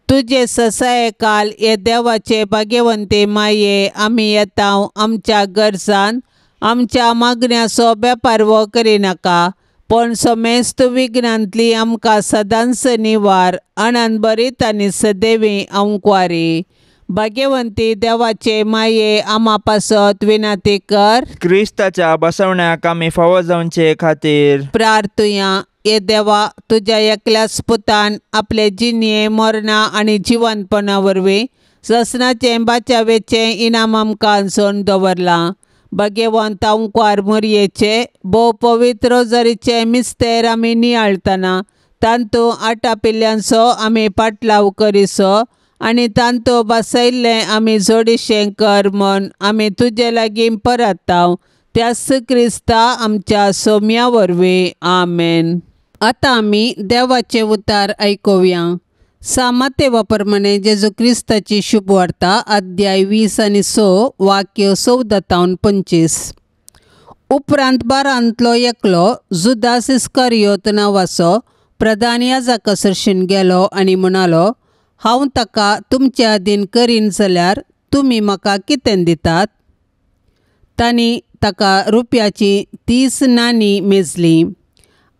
तुझे ससाये काल ये देवाचे भाग्यवंते माये आम्ही येताव आमच्या गरजान आमच्या मागण्या सोब्या पारवो करिनाका पण समेस्त विघ्नांतली आमकां सदांच निवार आनंद बरीत आनी सदैवी औंकवारी. भाग्यवंती देवाचे माये आम्हा पासत विनंती कर. क्रिस्ताच्या बसवण्याक आमी फावो जावचे खातीर प्रार्थुया. ये देवा तुझ्या एकल्याच पुतान आपले जिणये मरणा आनी जिवंतपणा वरवीं ससनाचे बाचावेचे इनाम आमकां सोन दवरलां. भाग्यवंत औंकवार मोरयेचे भोव पवित्र जरीचे मिस्तेर आमी नियाळतना तांतू आटा पिल्ल्यांचो आमी पाटलाव करिसो आनी तांतू बसयल्लें आमी जोडिशें कर म्हूण आमी तुजे लागीं परताव त्याच क्रिस्ता आमच्या सोम्या वरवीं. आमेन. आतां आमी देवाचे उतार आयकुया. सामातेवा प्रमाणे जेजू क्रिस्ताची शुभ वार्ता अध्याय 20 आनी 6 वाक्य 14-25. उपरांत बारांतलो एकलो जुदास इस्करियोत नांवाचो प्रधान याजका सरशीन गेलो आनी म्हणालो, हांव ताका तुमच्या आदीन करीन जाल्यार तुमी म्हाका कितें दितात? तांणी ताका रुपयाची 30 नाणी मेजली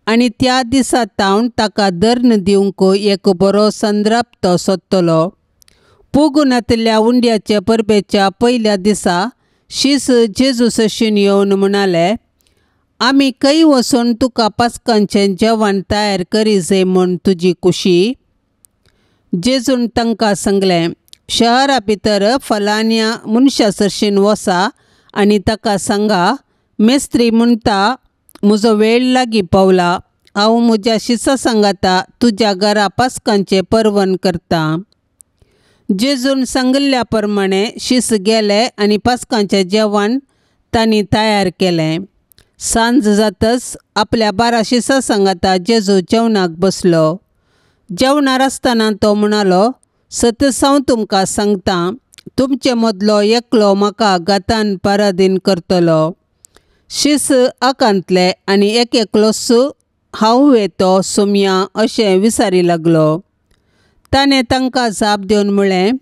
आनी त्या दिसा तावन ताका दर्न दिवंक एक बरो संद्राप्तो सोदतलो. पुगुनांतल्या उंड्याच्या परबेच्या पयल्या दिसा शीस जेजू सशीन येवन म्हणाले, आमी खंय वचून तुका पास्कांचें जेवण तयार करी जाय म्हूण तुजी कुशी? जेजून तांकां सांगलें, शहरा भितर फलाण्या मनशा सरशीन वचा आनी ताका सांगा, मेस्त्री म्हणटा म्हजो वेळ लागीं पावला, हांव म्हज्या शिसा सांगाता तुज्या घरा पास्कांचें पर्वण करता. जेजून सांगिल्ल्या प्रमाणे शीस गेले आनी पास्कांचें जेवण तांणी तयार केलें. सांज जातच आपल्या 12 शिसा सांगाता जेजू जेवणाक बसलो. जेवणार आसतना तो म्हणालो, सतत हांव तुमकां सांगता, तुमचे मदलो एकलो म्हाका गातान पराधीन करतलो. शीस आकांतले आनी एक एकलोस हांव वेतो सोम्या अशें विचारी लागलो. ताणें तांकां जाप दिवन म्हळें,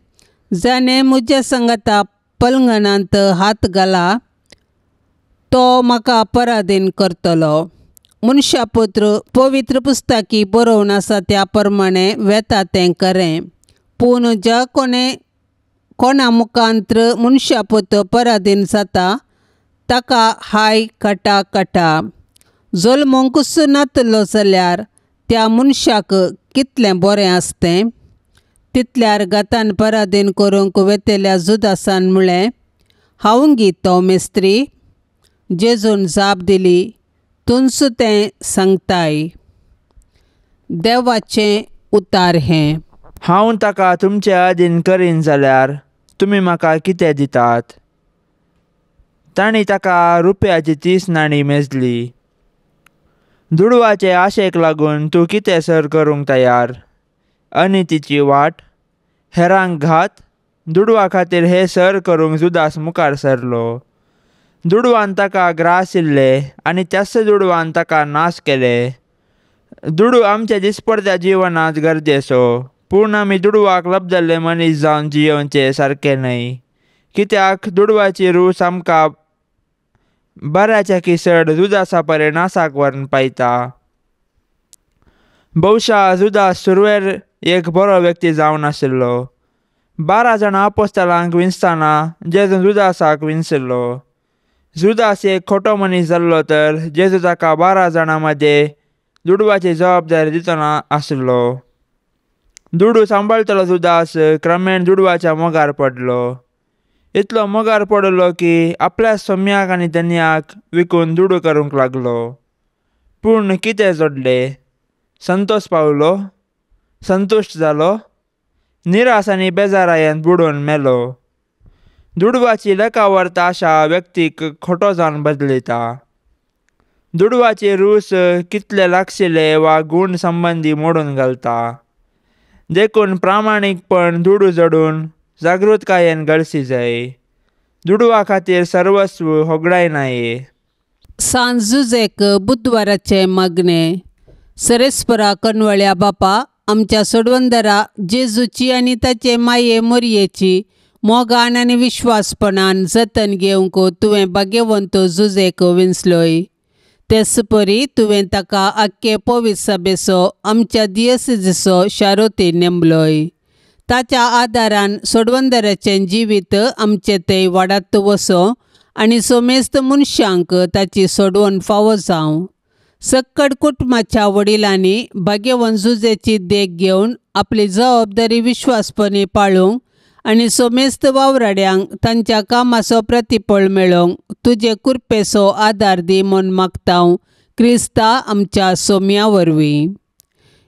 जाणें म्हज्या सांगाता पलंगणांत हात घाला तो म्हाका पराधीन करतलो. मनशापुत्र पवित्र पुस्तकी बरोवन आसा त्या प्रमाणे वेता तें करें. पूण ज्या कोणा मुखांत्र मनशापुत्र पराधीन जाता ताका हाय काटा काटा. जल्मोंकूच नातलो जाल्यार त्या मनशाक कितलें बरें आसतें. तितल्यार गातान पराधीन करूंक वेतेल्या जुदासान म्हळें, हांव घेतो मेस्त्री. जेजून जाप दिली, तुंच तें सांगताय. देवाचें उतार हें. हांव ताका तुमच्या आदीन करीन जाल्यार तुमी म्हाका कितें दितात? तांणी ताका रुपयाची 30 नाणी मेजली. दुडवाचे आशेक लागून तूं कितें सर करूंक तयार? अनितीची वाट, हेरांक घात दुडवा खातीर हे सर करूंक जुदास मुखार सरलो. दुडवान ताका ग्रासिल्ले आनी त्याच दुडवान ताका नाश केले. दुडू आमच्या दिसपट्ट्या जिवनांत गरजेचो, पूण आमी दुडवाक लबजल्ले मनीस जावन जियोवचे सारके न्हय. कित्याक दुडवाची रूच आमकां बऱ्याच्या किसड जुदासा परेन नासाक व्हरून पायता. भोवशा जुदास सुरवेर एक बरो व्यक्ती जावन आशिल्लो. 12 जाणां आपोस्तलांक विंचताना जेजून जुदासाक विंचलो. जुदास एक खोटो मनीस जाल्लो तर जेजू ताका 12 जाणां मदें दुडवाची जबाबदारी दितना आशिल्लो. दुडू सांबाळटलो जुदास क्रमेण दुडवाच्या मोगार पडलो. इतलो मोगार पडलो की आपल्या सोम्याक आनी धन्याक विकून दुडू करूंक लागलो. पूण कितें जोडले? संतोश पावलो, संतुश्ट जालो, निराश आनी बेजारायेन बुडून मेलो. दुडवाची लेखावर्त आशा व्यक्तीक खोटो जावन बदलिता. दुडवाची रूच कितले लागशिल्ले वा गूण संबंदी मोडून घालता. देखून प्रामाणीकपण दुडू जोडून जागृतकायेन घडची जाय. दुडवा खातीर सर्वस्व होगडाय नाये. सांज जुजेक बुधवाराचे मागणे. सरेस्परा कनवळ्या बापा, आमच्या सोडवंदरा जेजूची आनी ताचे माये मोरयेची मोगान आनी विश्वासपणान जतन घेवंक तुवें भाग्यवंत जुजेक विंचलोय. तेच परी तुवें ताका आख्खे पवित्र सभेचो आमच्या दियेसीचो शारोती नेमलोय. ताच्या आदारान सोडवंदराचें जिवीत आमचे थंय वाडत वचो आनी सोमेस्त मनशांक ताची सोडवण फावो जावं. सक्कड कुटुंबाच्या वडिलांनी भाग्यवंत जुजेची देख घेवन आपली जबाबदारी विश्वासपणी पाळूंक आनी सोमेस्त वावराड्यांक तांच्या कामाचो प्रतिफळ मेळोवंक तुजे कृपेचो आदार दी म्हूण मागतां क्रिस्ता आमच्या सोम्या वरवीं.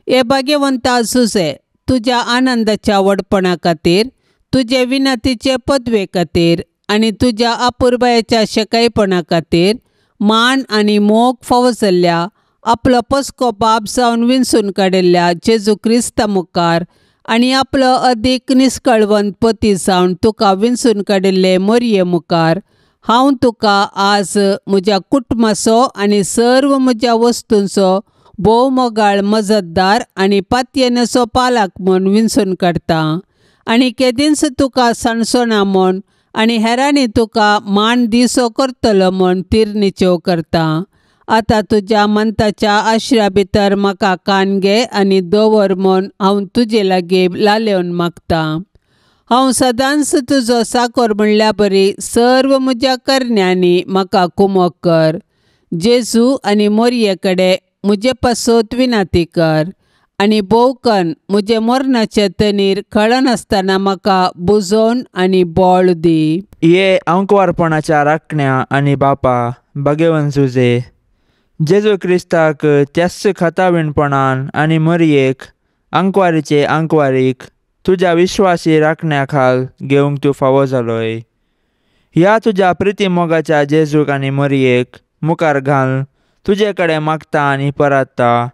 हे भाग्यवंता जुजे, तुज्या आनंदाच्या वडपणा खातीर, तुजे विनतीचे पदवे खातीर आनी तुज्या अपुरबायेच्या शेकायपणा खातीर मान आनी मोग फावो जाल्ल्या आपलो पस्को बाप जावन विंचून काडिल्ल्या जेजू क्रिस्ता मुखार आनी आपलो अदीक निश्कळवंत पती जावन तुका विंचून काडिल्ले मोरये मुखार हांव तुका आज म्हज्या कुटुंबाचो आनी सर्व म्हज्या वस्तूंचो भोव मोगाळ मजतदार आनी पातयेनेचो पालाक म्हूण विंचून काडटां. आनी केदींच तुका सणसणा म्हूण आनी हेरांनी तुका मान दिसो करतलो म्हूण तिरनिच्यो करता. आतां तुज्या मंताच्या आश्र्या भितर म्हाका कान घे आनी दवर म्हूण हांव तुजे लागीं लालेवन मागतां. हांव सदांच तुजो साकोर म्हणल्या बरी सर्व म्हज्या करण्यांनी म्हाका कुमोग कर. जेजू आनी मोरये कडेन म्हजे पासत विनती कर आनी भोवकन म्हजे मरणाचे तनीर कळनासतना म्हाका बुजोवन आनी बोळ दी. ये अंकवारपणाच्या राखण्या आनी बापा भाग्यवंत जुजे, जेजू क्रिस्ताक त्याच खताविणपणान आनी मरयेक अंकवारीचे अंकवारीक तुज्या विश्वासी राखण्या खाल घेवंक तूं फावो जालोय. ह्या तुज्या प्रिती मोगाच्या जेजूक आनी मरयेक मुखार घाल तुजे कडेन मागता आनी परात्ता.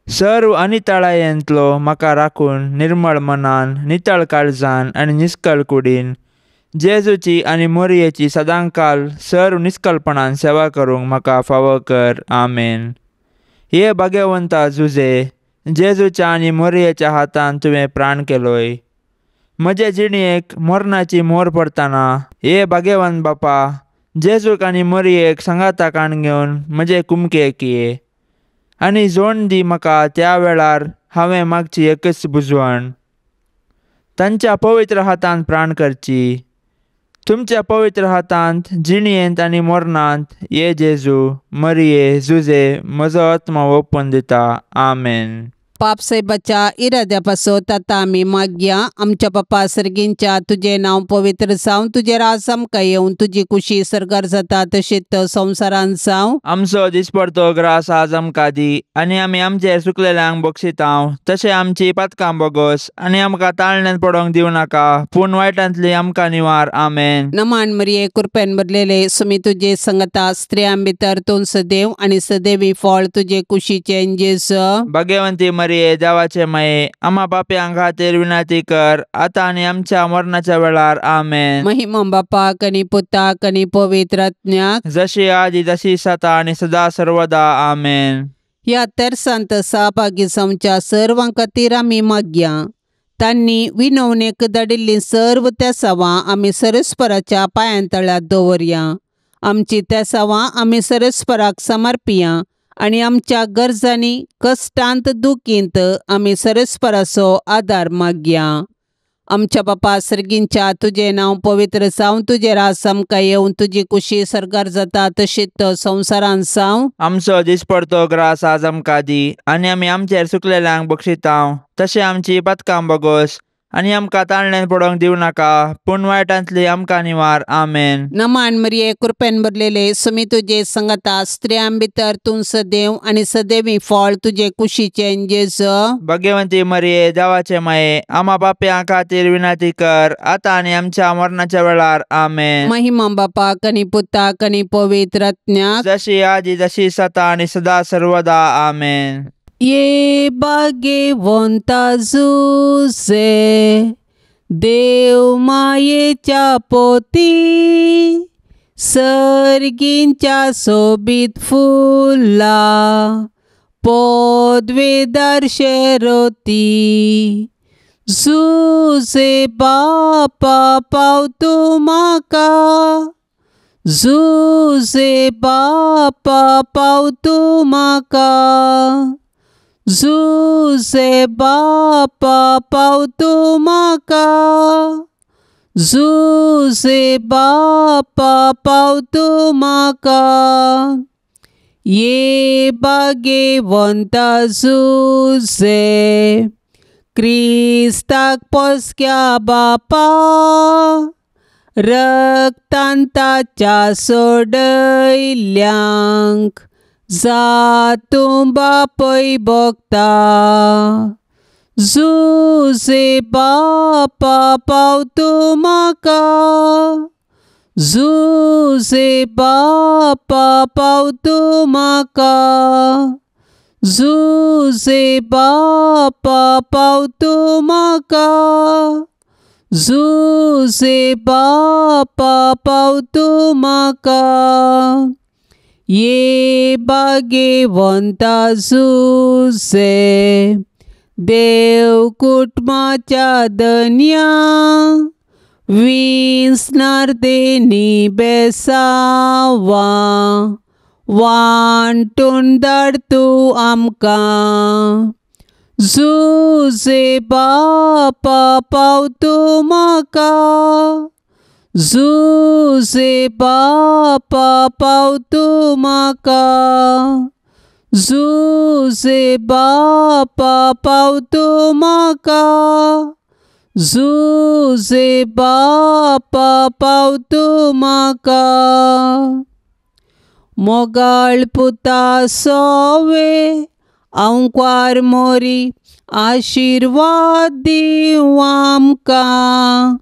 सर्व अनितळायेंतलो म्हाका राखून निर्मळ मनान, नितळ काळजान आनी निश्कळ कुडीन जेजूची आनी मोरयेची सदांकाल सर्व निश्कलपणान सेवा करूंक म्हाका फावो कर. आमेन. हे भाग्यवंता जुजे, जेजूच्या आनी मोरयेच्या हातान तुवें प्राण केलोय. म्हजे जिणेक मरणाची मोर पडटना हे भाग्यवंत बापा जेजूक आनी मोरयेक संगाताकान घेवन म्हजे कुमकेक ये आनी जोड दी म्हाका त्या वेळार हांवें मागची एकच बुजवण. तांच्या पवित्र हातांत प्राण करची. तुमच्या पवित्र हातांत जिणयेंत आनी मरणांत ये जेजू मरये जुजे म्हजो आत्मा ओपून दिता. आमेन. पापसाहेबाच्या इराद्या पासत आतां आमी मागया. आमच्या बापा सर्गींच्या तुजें नांव पवित्र जावं, तुजें राज आमकां येवं, तुजी कुशी सरकार जाता तशीच संवसारांत जावं. आमचो दिसपडतो ग्रास आज आमकां दी आनी आमी आमचेर चुकलेल्यांक बक्षितांव तशें आमची पातकां बोगोस आनी आमकां ताळण्यांत पडोवंक दिवं नाका, पूण वायटांतली आमकां निवार. आमेन. नमान मरिये कृपेन भरलेले सुमी तुजे संगता स्त्रियां भितर तूं सदैव आनी सदैवी फळ तुजे कुशीचें जेजू. भाग्यवंती मरिये देवाचे माये आम्हा पाप्यांक खातीर विनंती कर आता आनी आमच्या मरणाच्या वेळार आमेन. महिमा बापाक आनी पुताक आनी पवित्र आत्म्याक जशी आदी तशी सता आनी सदा सर्वदा आमेन. ह्या तेर्सांत सहभागी जावच्या सर्वां खातीर आमी मागया. तांणी विनवणेक धाडिल्लीं सर्व तेसावां आमी सरस्पराच्या पांयांतळ्यांत दवरया. आमची तेसावां आमी सरस्पराक समर्पिया आनी आमच्या गरजांनी कश्टांत दुखींत आमी सरस्पराचो आदार मागया. आमच्या बापा सर्गींच्या तुजें नांव पवित्र जावं, तुजें रास आमकां येवं, तुजी कुशी सरकार जाता तशीच तो संवसारांत जावं. आमचो दिसपडतो ग्रास आज आमकां दी आनी आमी आमचेर चुकलेल्यांक बक्षितांव तशें आमची पथकां बगोस आनी आमकां ताळणेन पडोवंक दिवं नाका पूण वायटांतली आमकां निवार. आमेन. नमान मरिये कृपेन भरलेले सुमी तुजे संगता स्त्रियां भितर तूं सदैव आनी सदैवी फळ तुजे कुशीचें जेजू. भाग्यवंती मरिये देवाचे माये आम्हा पाप्यांक खातीर विनंती कर आता आनी आमच्या मरणाच्या वेळार आमेन. महिमा बापाक आनी पुताक आनी पवित्र आत्म्याक जशी आदी तशी सता आनी सदा सर्वदा आमेन. ये भाग्यवंता जुसे देव मायेच्या पोती सर्गींच्या सोबीत फुला पदवेदार शेरोती. जुसे बापा पाव तूं म्हाका, जुसे बापा पाव तूं म्हाका, जुसे बापा पाव तूं म्हाका, जुसे बापा पाव तूं म्हाका. ये भाग्यवंता जुसे क्रिस्ताक पोसक्या बापा रक्तान ताच्या सोडयल्यांक जातूं बापय भोगता. जुसे बापा पाव तूं म्हाका, जुसे बापा पाव तूं म्हाका, जुसे बापा पाव तूं म्हाका, जुसे बापा पाव तूं म्हाका. ये भाग्यवंता जुसे देव कुटुंबाच्या धन्या विसणार देनी बेसावा वांटून धाड तूं आमकां. जुसे बापा पाव तूं म्हाका, जुसे बापा पाव तूं म्हाका, जुसे बापा पाव तूं म्हाका, जुसे बापा पाव तूं म्हाका. मोगाळ पुता सोवे आंकवार मोरी आशिर्वाद दिव आमकां.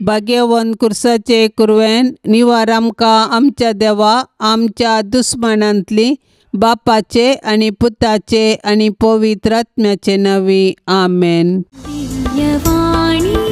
भाग्यवन कुर्साचे कुरवेन निवार आमकां आमच्या देवा आमच्या दुस्मनांतली बापाचे आनी पुताचे आनी पवित्र आत्म्याचे नवी. आमेन. दिव्यवाणी